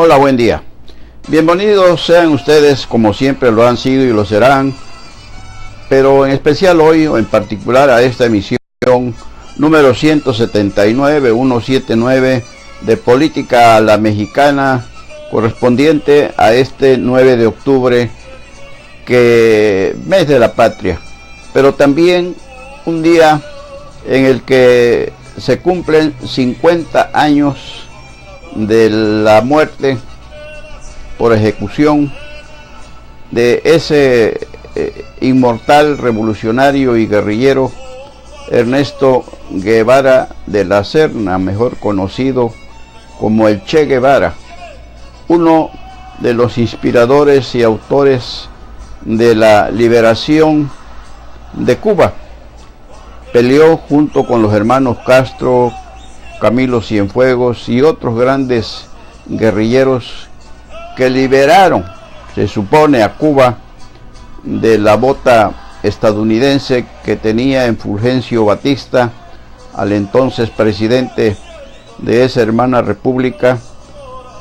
Hola, buen día. Bienvenidos sean ustedes, como siempre lo han sido y lo serán, pero en especial hoy, o en particular a esta emisión número 179 de Política a la Mexicana, correspondiente a este 9 de octubre, que mes de la patria, pero también un día en el que se cumplen 50 años de la muerte por ejecución de ese inmortal revolucionario y guerrillero Ernesto Guevara de la Serna, mejor conocido como el Che Guevara, uno de los inspiradores y autores de la liberación de Cuba. Peleó junto con los hermanos Castro, Camilo Cienfuegos y otros grandes guerrilleros que liberaron, se supone, a Cuba de la bota estadounidense que tenía en Fulgencio Batista, al entonces presidente de esa hermana república,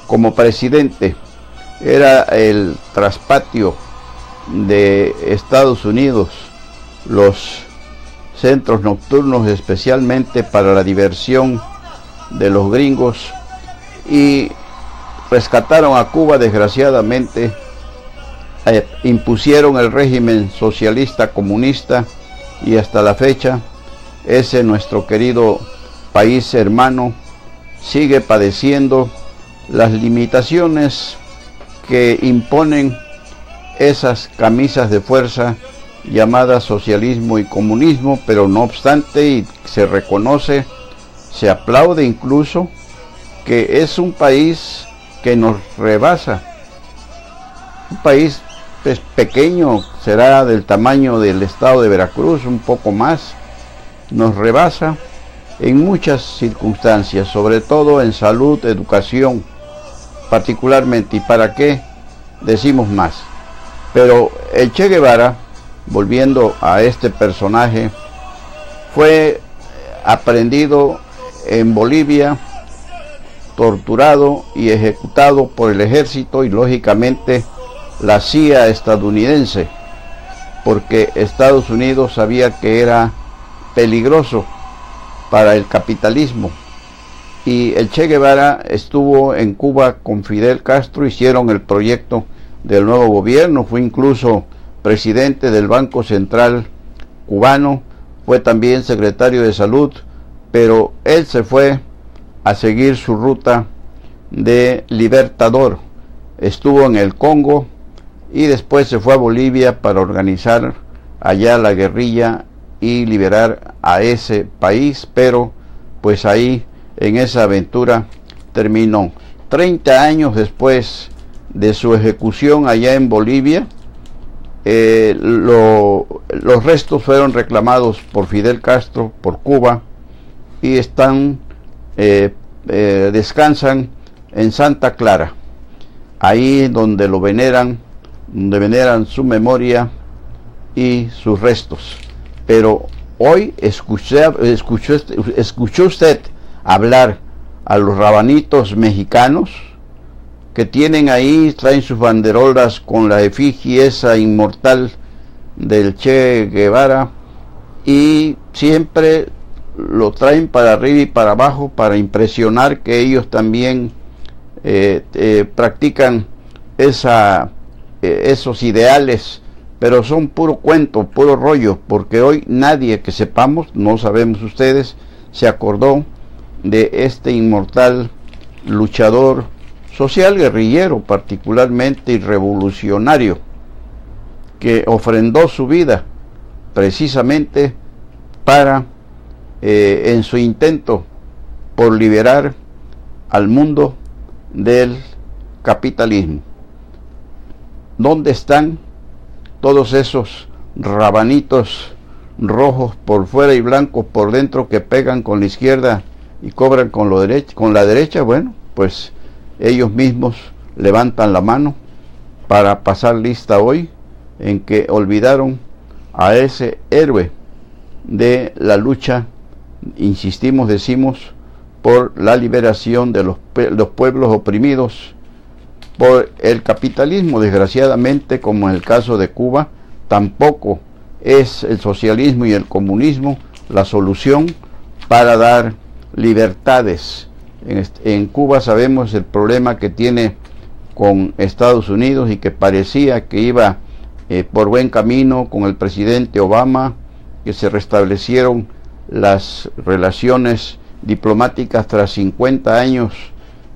como presidente. Era el traspatio de Estados Unidos, los centros nocturnos especialmente para la diversión de los gringos, y rescataron a Cuba. Desgraciadamente impusieron el régimen socialista comunista, y hasta la fecha ese nuestro querido país hermano sigue padeciendo las limitaciones que imponen esas camisas de fuerza llamadas socialismo y comunismo, pero no obstante, y se reconoce, se aplaude incluso, que es un país que nos rebasa, un país pequeño, será del tamaño del estado de Veracruz, un poco más, nos rebasa en muchas circunstancias, sobre todo en salud, educación, particularmente. ¿Y para qué decimos más? Pero el Che Guevara, volviendo a este personaje, fue aprehendido en Bolivia, torturado y ejecutado por el ejército y lógicamente la CIA estadounidense, porque Estados Unidos sabía que era peligroso para el capitalismo. Y el Che Guevara estuvo en Cuba con Fidel Castro, hicieron el proyecto del nuevo gobierno, fue incluso presidente del Banco Central cubano, fue también secretario de Salud, pero él se fue a seguir su ruta de libertador. Estuvo en el Congo y después se fue a Bolivia para organizar allá la guerrilla y liberar a ese país, pero pues ahí en esa aventura terminó. 30 años después de su ejecución allá en Bolivia, los restos fueron reclamados por Fidel Castro, por Cuba, y descansan en Santa Clara, ahí donde lo veneran, donde veneran su memoria y sus restos. Pero hoy escuchó usted hablar a los rabanitos mexicanos que tienen ahí, traen sus banderolas con la efigie esa inmortal del Che Guevara, y siempre lo traen para arriba y para abajo para impresionar que ellos también practican esos ideales, pero son puro cuento, puro rollo, porque hoy nadie que sepamos, no sabemos ustedes, se acordó de este inmortal luchador social, guerrillero particularmente, y revolucionario, que ofrendó su vida precisamente para en su intento por liberar al mundo del capitalismo. ¿Dónde están todos esos rabanitos rojos por fuera y blancos por dentro que pegan con la izquierda y cobran con la derecha? Bueno, pues ellos mismos levantan la mano para pasar lista hoy en que olvidaron a ese héroe de la lucha, insistimos, decimos, por la liberación de los pueblos oprimidos por el capitalismo. Desgraciadamente, como en el caso de Cuba, tampoco es el socialismo y el comunismo la solución para dar libertades. En Cuba sabemos el problema que tiene con Estados Unidos y que parecía que iba por buen camino con el presidente Obama, que se restablecieron las relaciones diplomáticas tras 50 años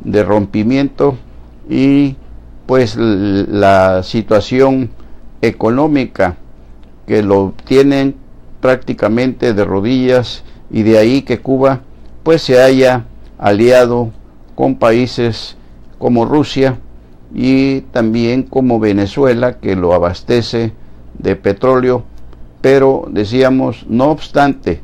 de rompimiento, y pues la situación económica que lo tienen prácticamente de rodillas, y de ahí que Cuba pues se haya aliado con países como Rusia y también como Venezuela, que lo abastece de petróleo. Pero decíamos, no obstante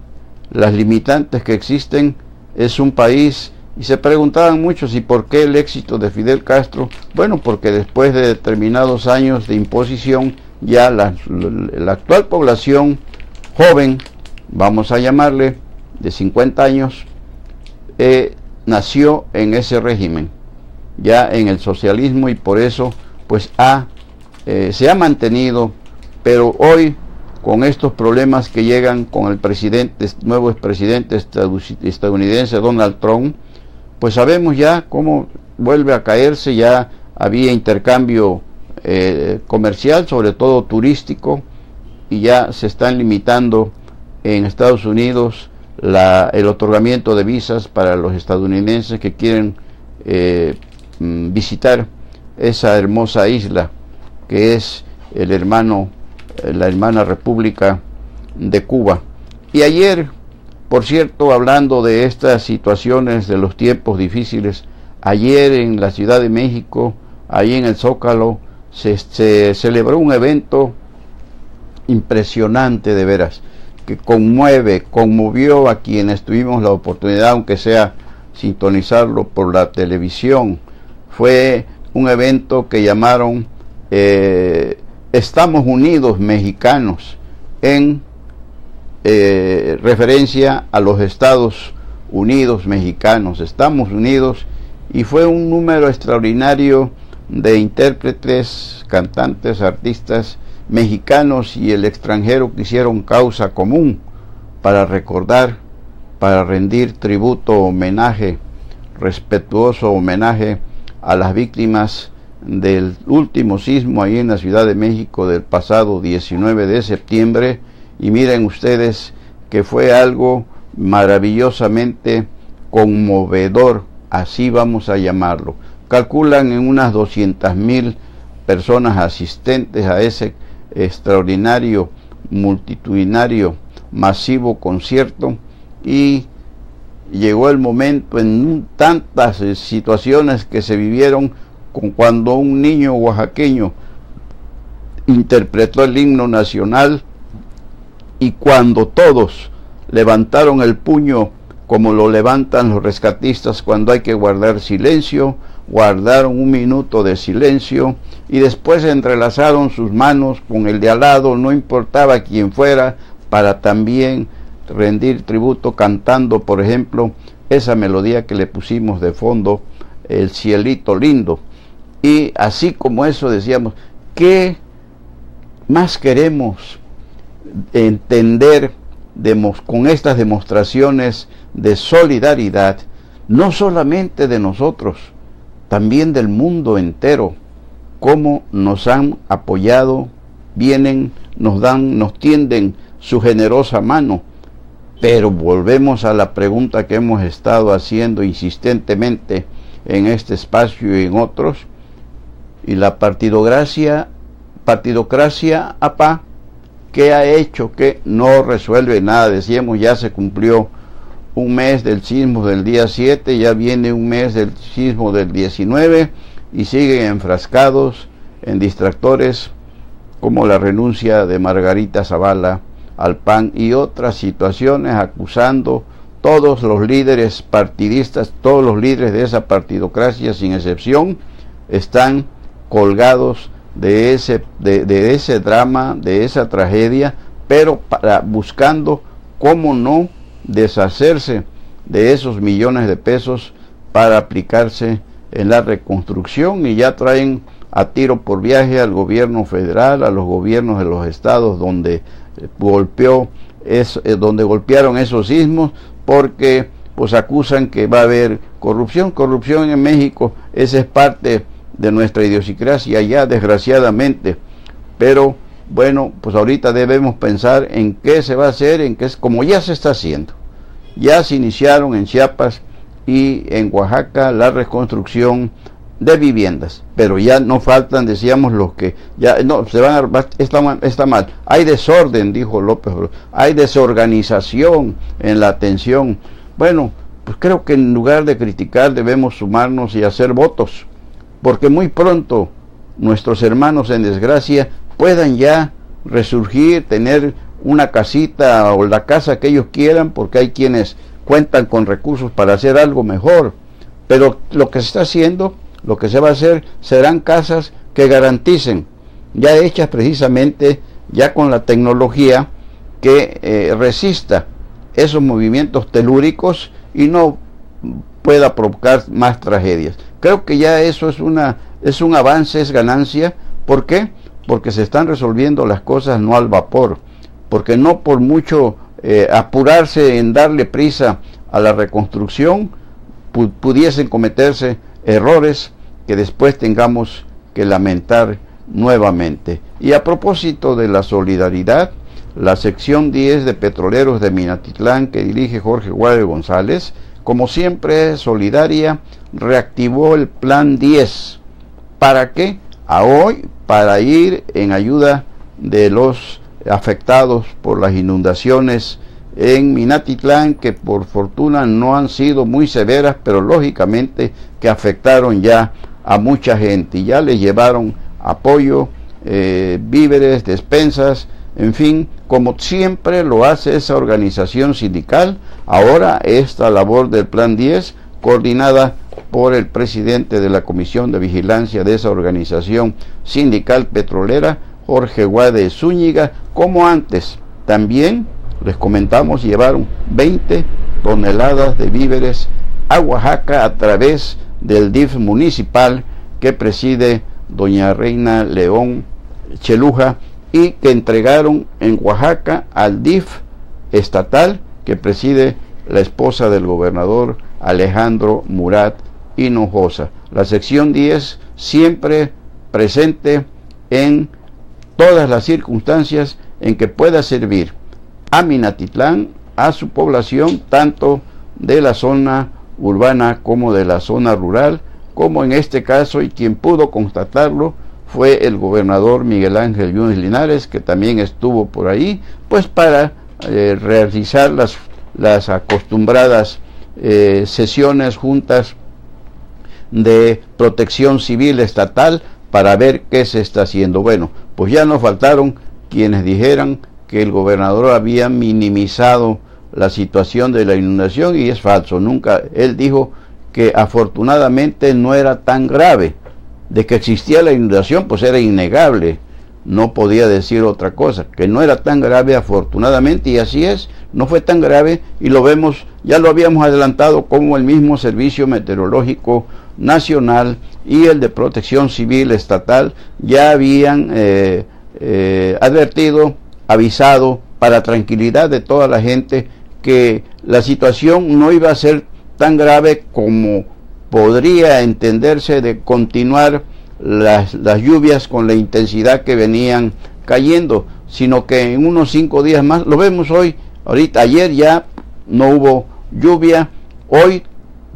las limitantes que existen, es un país, y se preguntaban muchos, ¿y por qué el éxito de Fidel Castro? Bueno, porque después de determinados años de imposición, ya la actual población joven, vamos a llamarle, de 50 años, nació en ese régimen, ya en el socialismo, y por eso pues se ha mantenido. Pero hoy, con estos problemas que llegan con el nuevo presidente estadounidense Donald Trump, pues sabemos ya cómo vuelve a caerse. Ya había intercambio comercial, sobre todo turístico, y ya se están limitando en Estados Unidos el otorgamiento de visas para los estadounidenses que quieren visitar esa hermosa isla que es la hermana República de Cuba. Y ayer, por cierto, hablando de estas situaciones de los tiempos difíciles, ayer en la Ciudad de México, ahí en el Zócalo, se celebró un evento impresionante, de veras, que conmovió a quienes tuvimos la oportunidad, aunque sea sintonizarlo por la televisión. Fue un evento que llamaron Estamos Unidos Mexicanos, en referencia a los Estados Unidos mexicanos. Estamos unidos, y fue un número extraordinario de intérpretes, cantantes, artistas mexicanos y el extranjero que hicieron causa común para recordar, para rendir tributo, homenaje, respetuoso homenaje a las víctimas del último sismo ahí en la Ciudad de México del pasado 19 de septiembre. Y miren ustedes que fue algo maravillosamente conmovedor, así vamos a llamarlo. Calculan en unas 200,000 personas asistentes a ese extraordinario, multitudinario, masivo concierto. Y llegó el momento, en tantas situaciones que se vivieron, con cuando un niño oaxaqueño interpretó el himno nacional, y cuando todos levantaron el puño como lo levantan los rescatistas cuando hay que guardar silencio, guardaron un minuto de silencio, y después entrelazaron sus manos con el de al lado, no importaba quién fuera, para también rendir tributo, cantando, por ejemplo, esa melodía que le pusimos de fondo, El Cielito Lindo. Y así como eso decíamos, ¿qué más queremos entender con estas demostraciones de solidaridad, no solamente de nosotros, también del mundo entero? Cómo nos han apoyado, vienen, nos tienden su generosa mano. Pero volvemos a la pregunta que hemos estado haciendo insistentemente en este espacio y en otros: y la partidocracia, APA, ¿qué ha hecho? Que no resuelve nada. Decíamos, ya se cumplió un mes del sismo del día 7, ya viene un mes del sismo del 19, y siguen enfrascados en distractores como la renuncia de Margarita Zavala al PAN y otras situaciones, acusando todos los líderes partidistas, todos los líderes de esa partidocracia sin excepción, están colgados de ese drama, de esa tragedia, pero buscando cómo no deshacerse de esos millones de pesos para aplicarse en la reconstrucción y ya traen a tiro por viaje al gobierno federal, a los gobiernos de los estados donde donde golpearon esos sismos, porque pues acusan que va a haber corrupción en México. Esa es parte de nuestra idiosincrasia ya, desgraciadamente. Pero bueno, pues ahorita debemos pensar en qué se va a hacer, como ya se está haciendo. Ya se iniciaron en Chiapas y en Oaxaca la reconstrucción de viviendas, pero ya no faltan, decíamos, los que ya no se van está mal. Hay desorden, dijo López, hay desorganización en la atención. Bueno, pues creo que en lugar de criticar debemos sumarnos y hacer votos, porque muy pronto nuestros hermanos en desgracia puedan ya resurgir, tener una casita o la casa que ellos quieran, porque hay quienes cuentan con recursos para hacer algo mejor. Pero lo que se está haciendo, lo que se va a hacer, serán casas que garanticen, ya hechas precisamente ya con la tecnología que resista esos movimientos telúricos y no pueda provocar más tragedias. Creo que ya eso es un avance, es ganancia. ¿Por qué? Porque se están resolviendo las cosas no al vapor, porque no por mucho apurarse en darle prisa a la reconstrucción pudiesen cometerse errores que después tengamos que lamentar nuevamente. Y a propósito de la solidaridad, la sección 10 de Petroleros de Minatitlán, que dirige Jorge Guade González, como siempre solidaria, reactivó el Plan 10. ¿Para qué? Para ir en ayuda de los afectados por las inundaciones en Minatitlán, que por fortuna no han sido muy severas, pero lógicamente que afectaron ya a mucha gente, y ya le llevaron apoyo, víveres, despensas, en fin, como siempre lo hace esa organización sindical. Ahora esta labor del Plan 10, coordinada por el presidente de la Comisión de Vigilancia de esa organización sindical petrolera, Jorge Guade Zúñiga, como antes también les comentamos, llevaron 20 toneladas de víveres a Oaxaca a través del DIF municipal que preside doña Reina León Cheluja, y que entregaron en Oaxaca al DIF estatal que preside la esposa del gobernador Alejandro Murat Hinojosa. La sección 10 siempre presente en todas las circunstancias en que pueda servir a Minatitlán, a su población, tanto de la zona urbana como de la zona rural, como en este caso, y quien pudo constatarlo fue el gobernador Miguel Ángel Yunes Linares, que también estuvo por ahí, pues para realizar las acostumbradas sesiones, juntas de protección civil estatal, para ver qué se está haciendo. Bueno, pues ya nos faltaron quienes dijeran que el gobernador había minimizado la situación de la inundación, y es falso. Nunca. Él dijo que afortunadamente no era tan grave. De que existía la inundación, pues era innegable, no podía decir otra cosa, que no era tan grave afortunadamente, y así es, no fue tan grave, y lo vemos, ya lo habíamos adelantado, como el mismo Servicio Meteorológico Nacional y el de Protección Civil Estatal ya habían advertido, avisado, para tranquilidad de toda la gente, que la situación no iba a ser tan grave como podría entenderse de continuar las lluvias con la intensidad que venían cayendo, sino que en unos 5 días más, lo vemos hoy, ahorita, ayer ya no hubo lluvia, hoy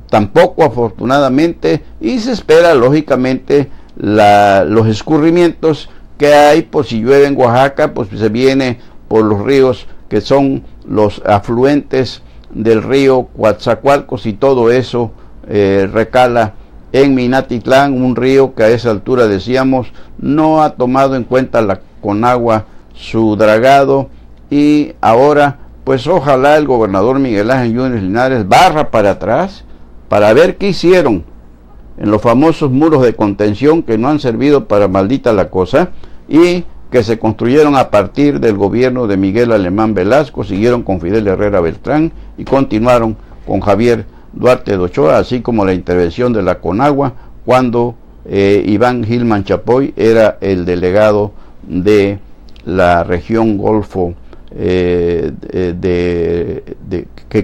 tampoco afortunadamente, y se espera lógicamente los escurrimientos que hay, pues si llueve en Oaxaca, pues se viene por los ríos que son los afluentes del río Coatzacoalcos, y todo eso recala en Minatitlán, un río que a esa altura, decíamos, no ha tomado en cuenta la Conagua su dragado, y ahora pues ojalá el gobernador Miguel Ángel Yunes Linares barra para atrás para ver qué hicieron en los famosos muros de contención, que no han servido para maldita la cosa, y que se construyeron a partir del gobierno de Miguel Alemán Velasco, siguieron con Fidel Herrera Beltrán y continuaron con Javier Duarte de Ochoa, así como la intervención de la Conagua cuando Iván Gilman Chapoy era el delegado de la región Golfo, que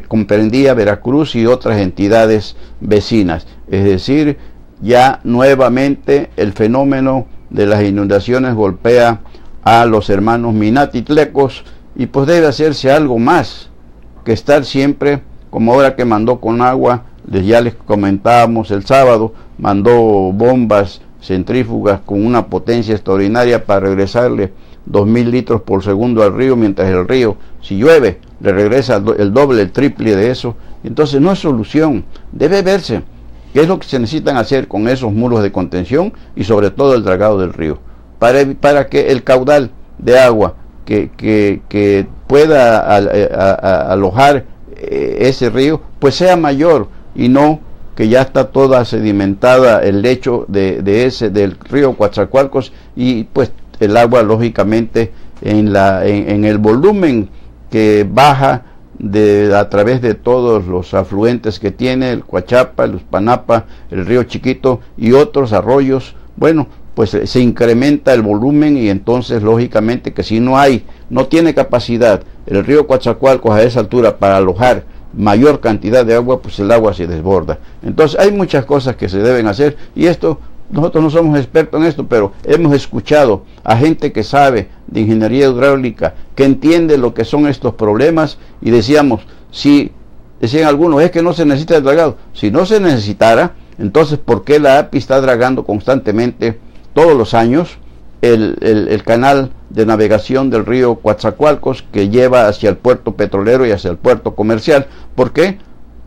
comprendía Veracruz y otras entidades vecinas. Es decir, ya nuevamente el fenómeno de las inundaciones golpea a los hermanos minatitlecos, y pues debe hacerse algo más que estar siempre, como ahora que mandó Conagua, ya les comentábamos el sábado, mandó bombas centrífugas con una potencia extraordinaria para regresarle 2000 litros por segundo al río, mientras el río, si llueve, le regresa el doble, el triple de eso. Entonces no es solución. Debe verse qué es lo que se necesitan hacer con esos muros de contención y sobre todo el dragado del río, para que el caudal de agua que pueda alojar ese río pues sea mayor, y no que ya está toda sedimentada el lecho del río Coatzacoalcos, y pues el agua lógicamente en el volumen que baja a través de todos los afluentes que tiene el Coachapa, el Uspanapa, el río Chiquito y otros arroyos, bueno, pues se incrementa el volumen, y entonces lógicamente que si no tiene capacidad el río Coatzacoalcos a esa altura para alojar mayor cantidad de agua, pues el agua se desborda. Entonces hay muchas cosas que se deben hacer, y esto, nosotros no somos expertos en esto, pero hemos escuchado a gente que sabe de ingeniería hidráulica, que entiende lo que son estos problemas, y decían algunos, es que no se necesita el dragado. Si no se necesitara, entonces ¿por qué la API está dragando constantemente todos los años el canal de navegación del río Coatzacoalcos, que lleva hacia el puerto petrolero y hacia el puerto comercial? ¿Por qué?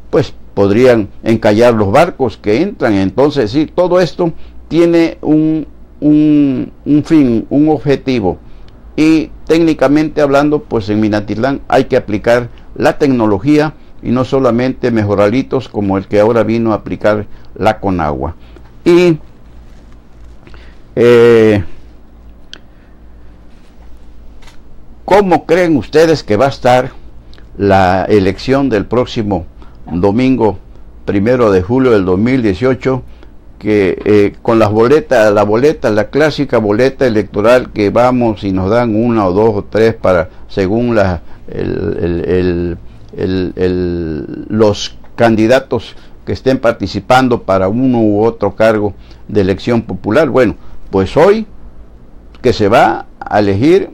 Pues podrían encallar los barcos que entran. Entonces sí, todo esto tiene un fin, un objetivo, y técnicamente hablando, pues en Minatitlán hay que aplicar la tecnología y no solamente mejoralitos como el que ahora vino a aplicar la Conagua. Y ¿cómo creen ustedes que va a estar la elección del próximo domingo 1 de julio del 2018? Que con las boletas, la clásica boleta electoral que vamos y nos dan una o dos o tres para, según los candidatos que estén participando para uno u otro cargo de elección popular. Bueno, pues hoy que se va a elegir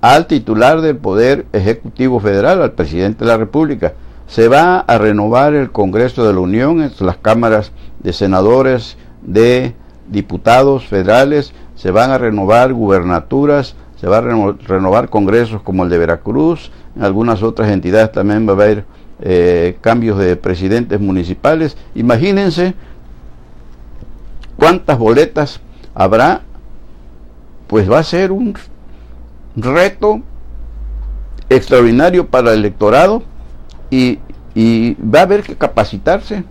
al titular del Poder Ejecutivo Federal, al presidente de la República, se va a renovar el Congreso de la Unión, las cámaras de senadores, de diputados federales, se van a renovar gubernaturas, se va a renovar congresos como el de Veracruz, en algunas otras entidades también va a haber cambios de presidentes municipales. Imagínense cuántas boletas habrá, pues va a ser un reto extraordinario para el electorado, y va a haber que capacitarse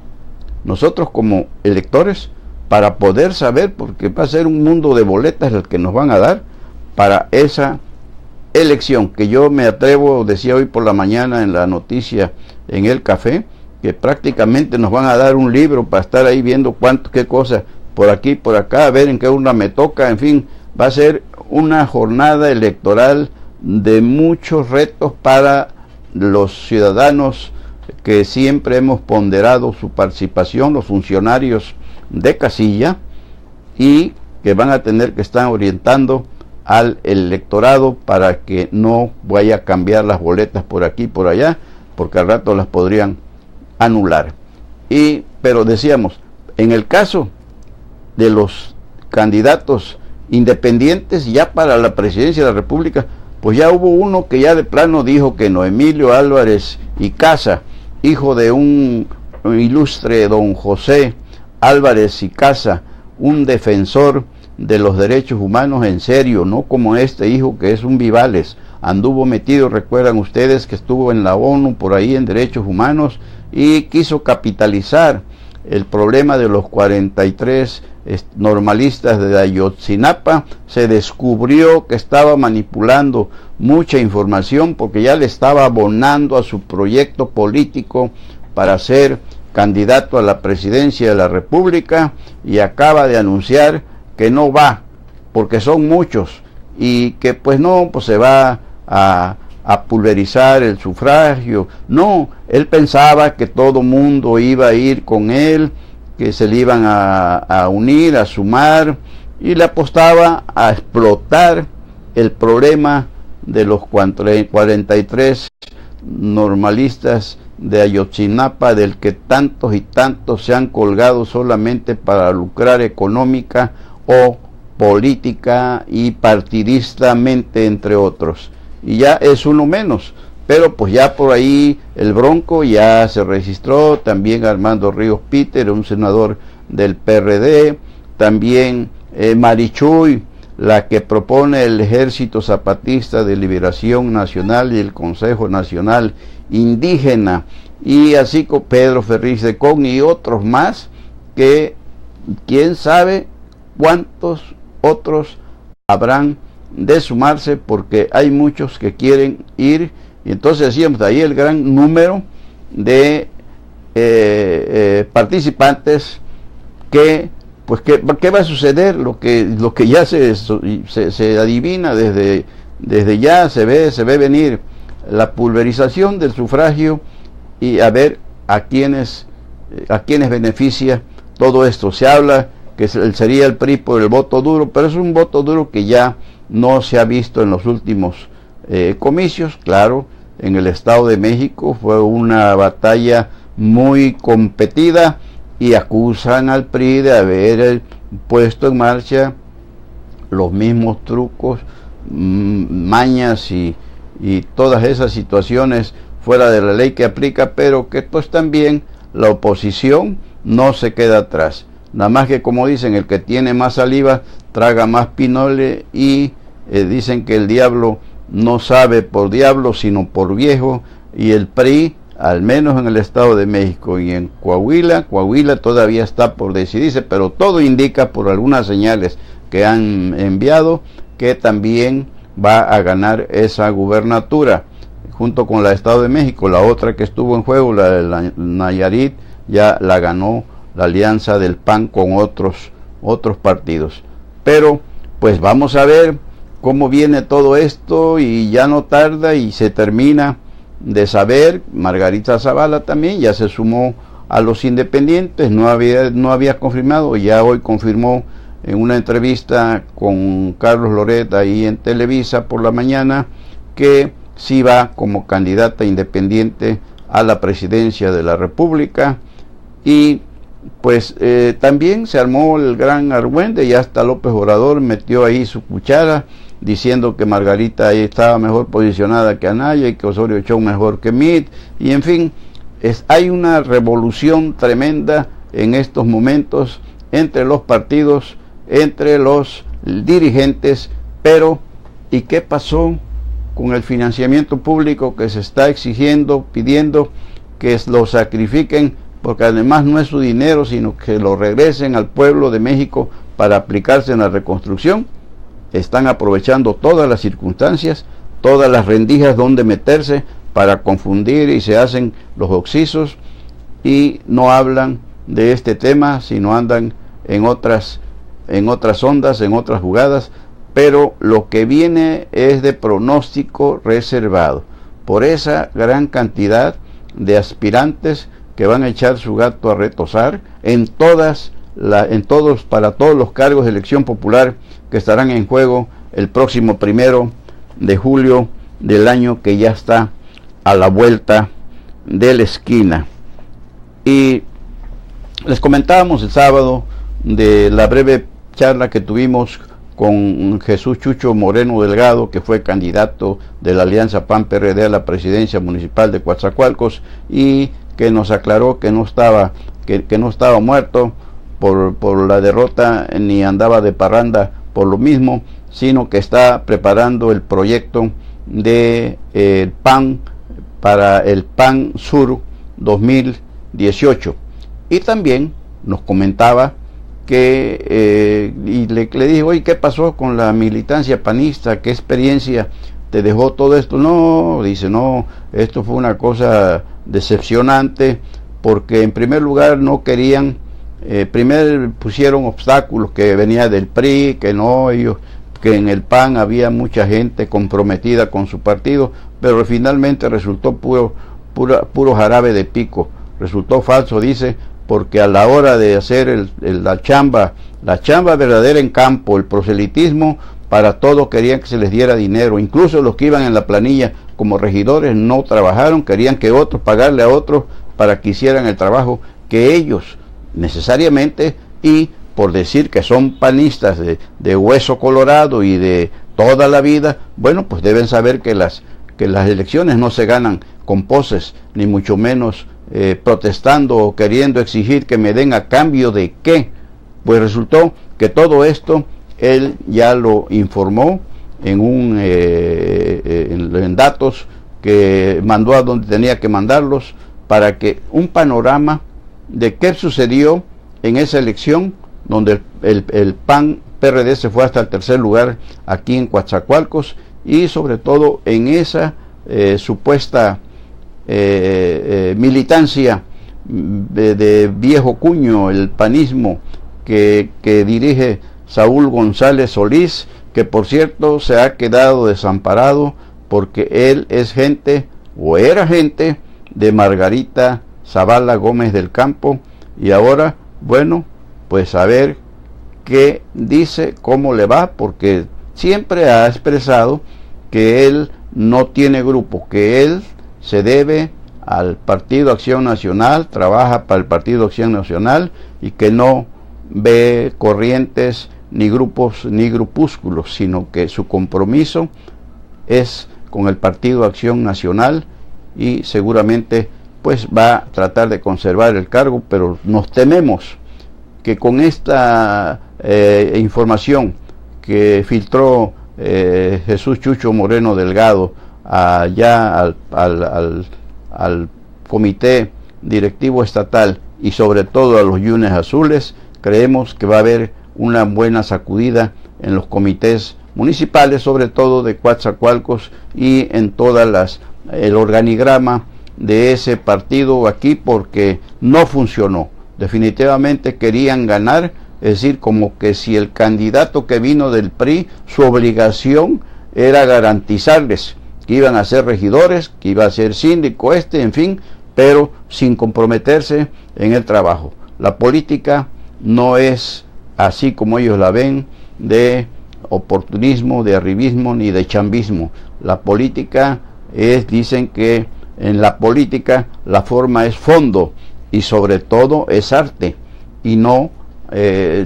nosotros como electores para poder saber, porque va a ser un mundo de boletas el que nos van a dar para esa elección, que yo me atrevo, decía hoy por la mañana en la noticia en el café, que prácticamente nos van a dar un libro para estar ahí viendo qué cosas por aquí, por acá, a ver en qué urna me toca. En fin, va a ser una jornada electoral de muchos retos para los ciudadanos que siempre hemos ponderado su participación, los funcionarios de casilla, y que van a tener que estar orientando al electorado para que no vaya a cambiar las boletas por aquí y por allá, porque al rato las podrían anular. Pero decíamos, en el caso de los candidatos independientes ya para la presidencia de la República, pues ya hubo uno que ya de plano dijo que no, Emilio Álvarez y Casa, hijo de un ilustre don José Álvarez y Casa, un defensor de los derechos humanos en serio, no como este hijo que es un Vivales, anduvo metido, recuerdan ustedes que estuvo en la ONU por ahí en derechos humanos y quiso capitalizar el problema de los 43 normalistas de Ayotzinapa. Se descubrió que estaba manipulando mucha información porque ya le estaba abonando a su proyecto político para ser candidato a la presidencia de la República y acaba de anunciar que no va, porque son muchos, y que pues no, pues se va a pulverizar el sufragio. No, él pensaba que todo mundo iba a ir con él, que se le iban a unir, a sumar, y le apostaba a explotar el problema de los 43 normalistas de Ayotzinapa, del que tantos y tantos se han colgado solamente para lucrar económica o política y partidistamente, entre otros. Y ya es uno menos, pero pues ya por ahí el Bronco ya se registró, también Armando Ríos Peter, un senador del PRD, también Marichuy, la que propone el Ejército Zapatista de Liberación Nacional y el Consejo Nacional Indígena, y así con Pedro Ferriz de Con y otros más, que quién sabe cuántos otros habrán de sumarse, porque hay muchos que quieren ir. Y entonces decíamos, de ahí el gran número de participantes que pues ¿qué va a suceder? Lo que ya se adivina desde ya, se ve venir la pulverización del sufragio, y a ver a quienes beneficia todo esto. Se habla que sería el PRI por el voto duro, pero es un voto duro que ya no se ha visto en los últimos comicios. Claro, en el Estado de México fue una batalla muy competida, y acusan al PRI de haber puesto en marcha los mismos trucos, mañas y todas esas situaciones fuera de la ley que aplica, pero que pues también la oposición no se queda atrás. Nada más que, como dicen, el que tiene más saliva traga más pinole, y dicen que el diablo no sabe por diablo sino por viejo, y el PRI, al menos en el Estado de México y en Coahuila todavía está por decidirse, pero todo indica por algunas señales que han enviado que también va a ganar esa gubernatura junto con la Estado de México. La otra que estuvo en juego, la de la Nayarit, ya la ganó la alianza del PAN con otros partidos. Pero pues vamos a ver cómo viene todo esto, y ya no tarda y se termina de saber. Margarita Zavala también ya se sumó a los independientes, no había confirmado, ya hoy confirmó en una entrevista con Carlos Loret ahí en Televisa por la mañana, que sí va como candidata independiente a la presidencia de la República. Y pues también se armó el gran argüende, ya hasta López Obrador metió ahí su cuchara, diciendo que Margarita ahí estaba mejor posicionada que Anaya, y que Osorio Chong mejor que Mitt, y en fin, hay una revolución tremenda en estos momentos entre los partidos, entre los dirigentes. Pero ¿y qué pasó con el financiamiento público que se está exigiendo, pidiendo que lo sacrifiquen? Porque además no es su dinero, sino que lo regresen al pueblo de México para aplicarse en la reconstrucción. Están aprovechando todas las circunstancias, todas las rendijas donde meterse para confundir, y se hacen los oxisos y no hablan de este tema, sino andan en otras ondas, en otras jugadas. Pero lo que viene es de pronóstico reservado por esa gran cantidad de aspirantes que van a echar su gato a retozar para todos los cargos de elección popular que estarán en juego el próximo 1 de julio del año que ya está a la vuelta de la esquina. Y les comentábamos el sábado de la breve charla que tuvimos con Jesús Chucho Moreno Delgado, que fue candidato de la Alianza PAN-PRD a la presidencia municipal de Coatzacoalcos, y que nos aclaró que no estaba muerto por la derrota, ni andaba de parranda por lo mismo, sino que está preparando el proyecto de PAN para el PAN Sur 2018. Y también nos comentaba que le dije, oye, ¿qué pasó con la militancia panista? ¿Qué experiencia te dejó todo esto? No, dice, no, esto fue una cosa decepcionante, porque en primer lugar no querían, primero pusieron obstáculos que venía del PRI, que no ellos, que en el PAN había mucha gente comprometida con su partido, pero finalmente resultó puro jarabe de pico, resultó falso, dice, porque a la hora de hacer la chamba verdadera en campo, el proselitismo, para todo querían que se les diera dinero, incluso los que iban en la planilla como regidores no trabajaron, querían que otros, pagarle a otros para que hicieran el trabajo que ellos necesariamente, y por decir que son panistas de hueso colorado y de toda la vida, bueno, pues deben saber que las elecciones no se ganan con poses, ni mucho menos protestando o queriendo exigir que me den a cambio de qué. Pues resultó que todo esto él ya lo informó en datos que mandó a donde tenía que mandarlos, para que un panorama de qué sucedió en esa elección donde el PAN-PRD se fue hasta el tercer lugar aquí en Coatzacoalcos, y sobre todo en esa supuesta militancia de viejo cuño, el panismo que dirige Saúl González Solís, que por cierto se ha quedado desamparado porque él es gente, o era gente, de Margarita Zavala Gómez del Campo, y ahora, bueno, pues a ver qué dice, cómo le va, porque siempre ha expresado que él no tiene grupo, que él se debe al Partido Acción Nacional, trabaja para el Partido Acción Nacional, y que no ve corrientes ni grupos ni grupúsculos, sino que su compromiso es con el Partido Acción Nacional, y seguramente pues va a tratar de conservar el cargo, pero nos tememos que con esta información que filtró Jesús Chucho Moreno Delgado allá al comité directivo estatal, y sobre todo a los Yunes Azules, creemos que va a haber una buena sacudida en los comités municipales, sobre todo de Coatzacoalcos, y en todas el organigrama de ese partido aquí, porque no funcionó. Definitivamente querían ganar, es decir, como que si el candidato que vino del PRI, su obligación era garantizarles que iban a ser regidores, que iba a ser síndico en fin, pero sin comprometerse en el trabajo. La política no es así como ellos la ven, de oportunismo, de arribismo, ni de chambismo. La política dicen que en la política la forma es fondo, y sobre todo es arte, y no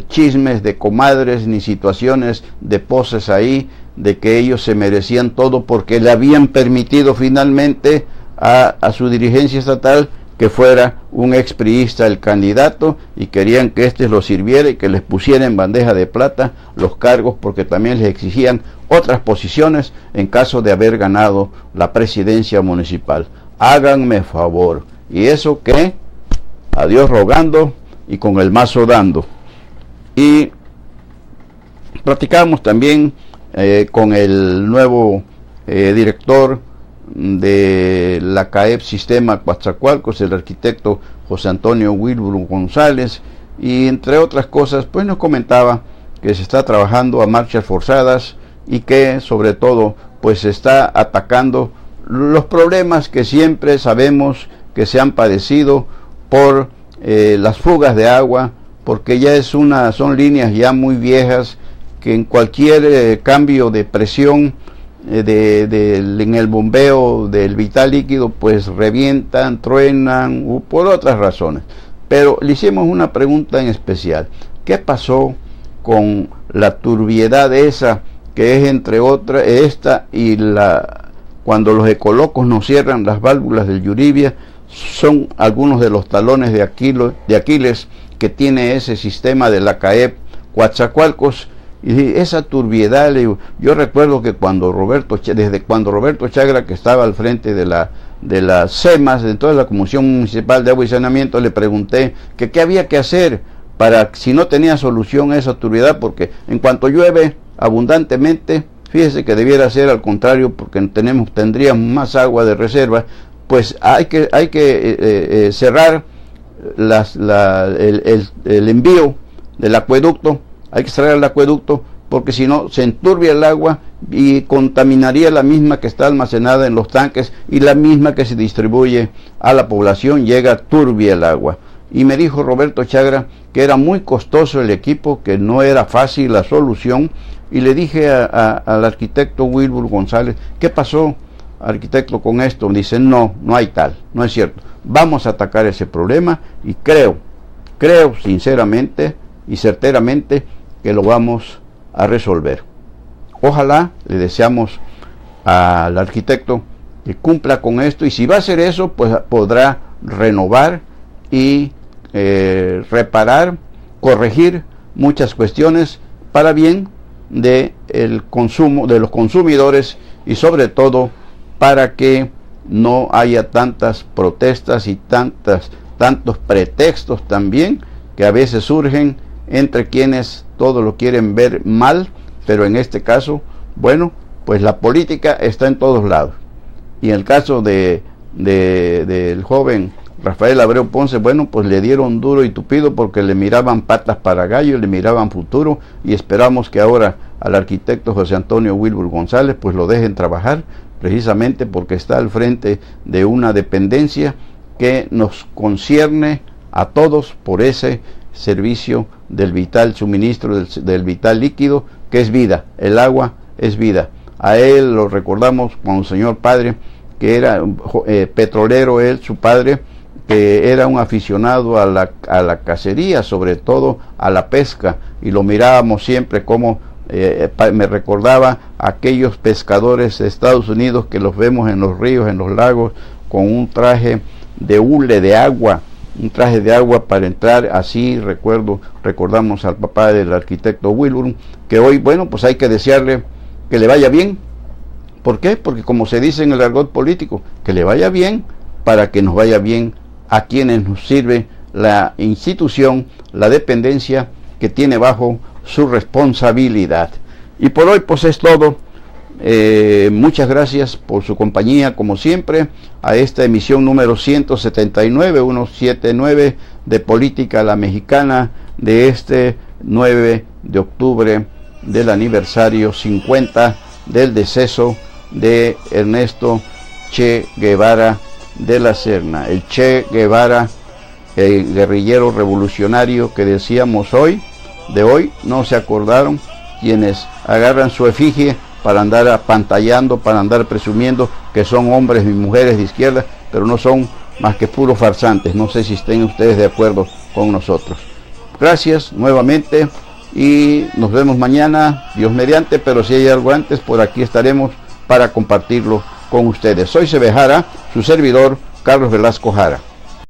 chismes de comadres ni situaciones de poses ahí, de que ellos se merecían todo porque le habían permitido finalmente a su dirigencia estatal que fuera un expriista el candidato, y querían que éste los sirviera y que les pusiera en bandeja de plata los cargos, porque también les exigían otras posiciones en caso de haber ganado la presidencia municipal. Háganme favor. ¿Y eso qué? A Dios rogando y con el mazo dando. Y platicamos también con el nuevo director de la CAEP Sistema Coatzacoalcos, el arquitecto José Antonio Wilbur González, y entre otras cosas pues nos comentaba que se está trabajando a marchas forzadas, y que sobre todo pues se está atacando los problemas que siempre sabemos que se han padecido por las fugas de agua, porque ya son líneas ya muy viejas, que en cualquier cambio de presión en el bombeo del vital líquido pues revientan, truenan, o por otras razones. Pero le hicimos una pregunta en especial: ¿qué pasó con la turbiedad esa que es entre otras esta y cuando los ecolocos nos cierran las válvulas del Yuribia? Son algunos de los talones de Aquiles que tiene ese sistema de la CAEP Coatzacoalcos. Y esa turbiedad, yo recuerdo que desde cuando Roberto Chagra, que estaba al frente de las CEMAS, de toda la Comisión Municipal de Agua y Saneamiento, le pregunté que qué había que hacer para, si no tenía solución a esa turbiedad, porque en cuanto llueve abundantemente, fíjese que debiera ser al contrario, porque tendríamos más agua de reserva, pues hay que cerrar el envío del acueducto, hay que cerrar el acueducto, porque si no se enturbia el agua y contaminaría la misma que está almacenada en los tanques y la misma que se distribuye a la población, llega turbia el agua. Y me dijo Roberto Chagra que era muy costoso el equipo, que no era fácil la solución, y le dije al arquitecto Wilbur González: ¿qué pasó, arquitecto, con esto? Me dice: no hay tal, no es cierto, vamos a atacar ese problema, y creo sinceramente y certeramente que lo vamos a resolver. Ojalá, le deseamos al arquitecto que cumpla con esto, y si va a hacer eso, pues podrá renovar y reparar, corregir muchas cuestiones para bien de el consumo de los consumidores, y sobre todo para que no haya tantas protestas y tantos pretextos también que a veces surgen entre quienes todo lo quieren ver mal. Pero en este caso, bueno, pues la política está en todos lados, y en el caso del joven Rafael Abreu Ponce, bueno, pues le dieron duro y tupido porque le miraban patas para gallo, le miraban futuro, y esperamos que ahora al arquitecto José Antonio Wilbur González pues lo dejen trabajar, precisamente porque está al frente de una dependencia que nos concierne a todos por ese servicio del vital suministro del vital líquido, que es vida. El agua es vida. A él lo recordamos como señor padre, que era petrolero, su padre, que era un aficionado a la cacería, sobre todo a la pesca, y lo mirábamos siempre como me recordaba a aquellos pescadores de Estados Unidos que los vemos en los ríos, en los lagos, con un traje de hule de agua, un traje de agua para entrar. Así recordamos al papá del arquitecto Wilbur, que hoy, bueno, pues hay que desearle que le vaya bien. ¿Por qué? Porque, como se dice en el argot político, que le vaya bien para que nos vaya bien a quienes nos sirve la institución, la dependencia que tiene bajo su responsabilidad. Y por hoy pues es todo. Muchas gracias por su compañía, como siempre, a esta emisión número 179 de Política a la Mexicana, de este 9 de octubre del aniversario 50 del deceso de Ernesto Che Guevara de la Serna, el Che Guevara, el guerrillero revolucionario que decíamos hoy. De hoy no se acordaron quienes agarran su efigie para andar apantallando, para andar presumiendo que son hombres y mujeres de izquierda, pero no son más que puros farsantes. No sé si estén ustedes de acuerdo con nosotros. Gracias nuevamente y nos vemos mañana, Dios mediante, pero si hay algo antes, por aquí estaremos para compartirlo con ustedes. Soy Sebejara, su servidor, Carlos Velasco Jara.